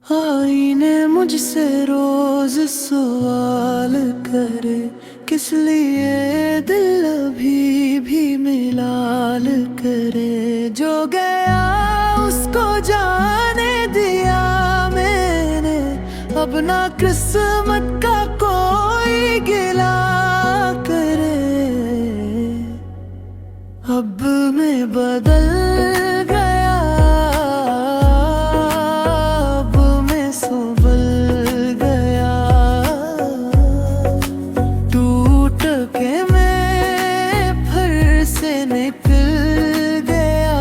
आईने मुझसे रोज सवाल करे, किस लिए दिल अभी भी मिलाल करे। जो गया उसको जाने दिया मैंने, अब ना किस्मत का कोई गिला करे। अब मैं बदल गया, अब मैं संभल गया। टूट के मैं फिर से निकल गया।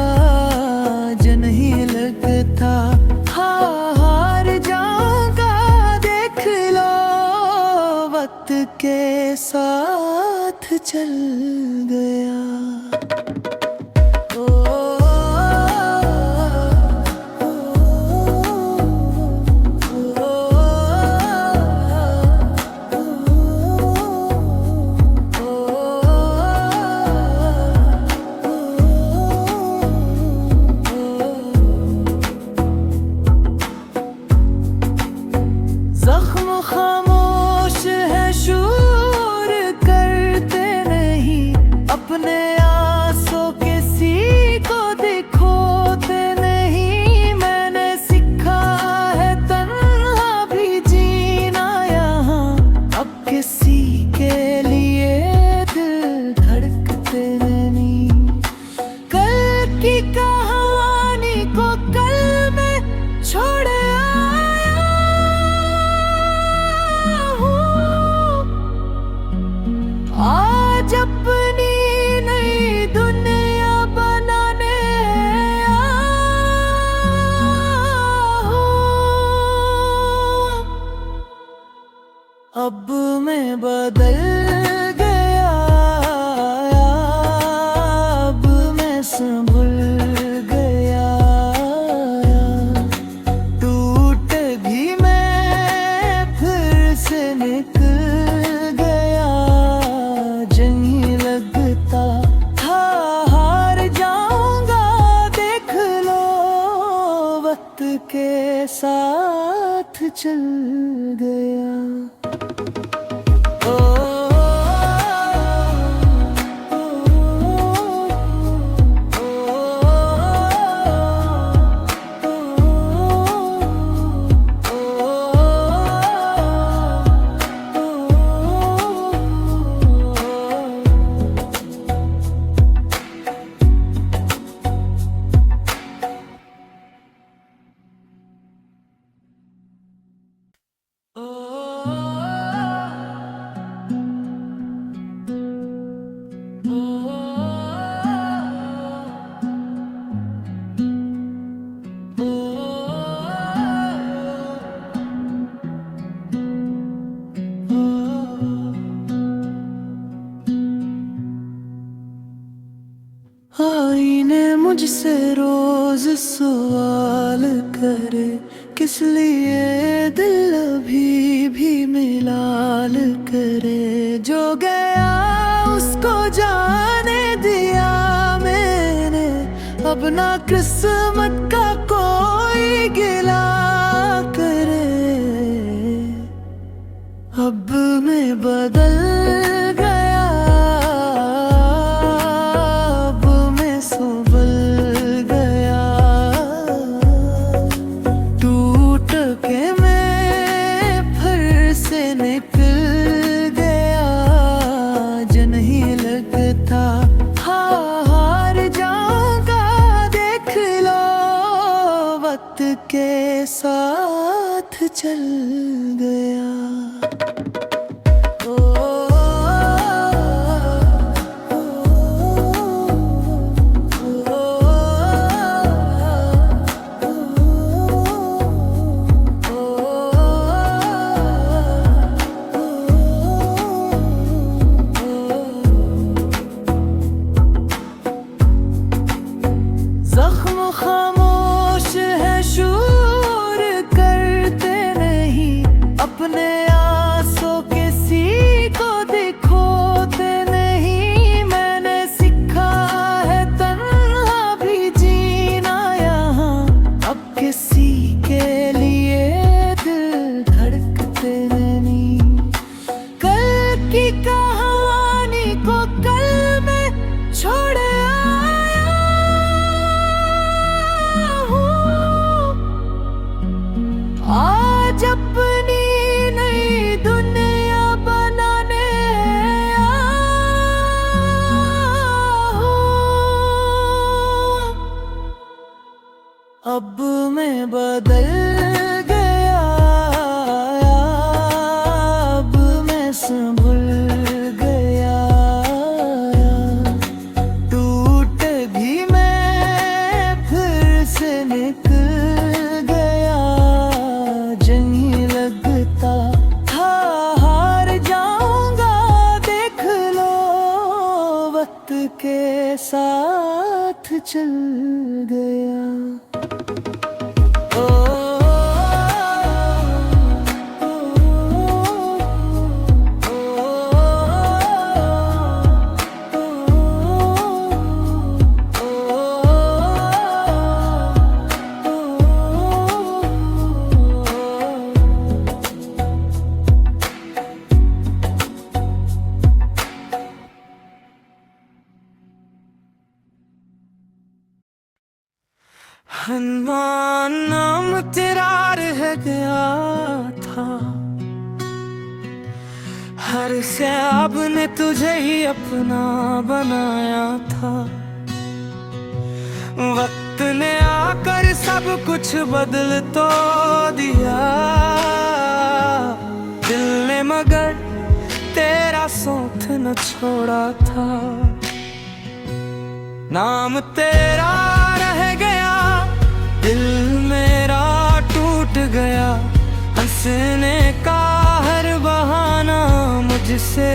जो नहीं लगता हार जाऊंगा, देख लो वक्त के साथ चल गया। जख्म खामोश है, शूर करते नहीं, अपने आंसू किसी को दिखोते नहीं। मैंने सीखा है तन्हा भी जीना यहाँ, अब किसी के लिए दिल धड़कते नहीं। कल की कहानी को कल में छोड़ आज अपनी नई दुनिया बनाने अब मैं बदल गया, अब मैं संभल गया। टूट भी मैं फिर से निकल गया। नहीं लगता हार जाऊंगा, देख लो वक्त के साथ चल गया। आईने मुझसे रोज सवाल करे, किस लिए दिल अभी भी मिलाल करे। जो गया उसको जाने दिया मैंने, अब ना किस्मत का कोई गिला करे। अब मैं बदल गया, अब मैं संभल गया। टूट के मैं फिर से निकल गया। जो नहीं लगता हार जाऊंगा, देख लो वक्त के साथ चल गया। मौत के साथ चल गया। हनुमान नाम तेरा रह गया था, हर सैब ने तुझे ही अपना बनाया था। वक्त ने आकर सब कुछ बदल तो दिया, दिल ने मगर तेरा साथ न छोड़ा था। नाम तेरा रह गया, दिल मेरा टूट गया। हंसने का हर बहाना मुझसे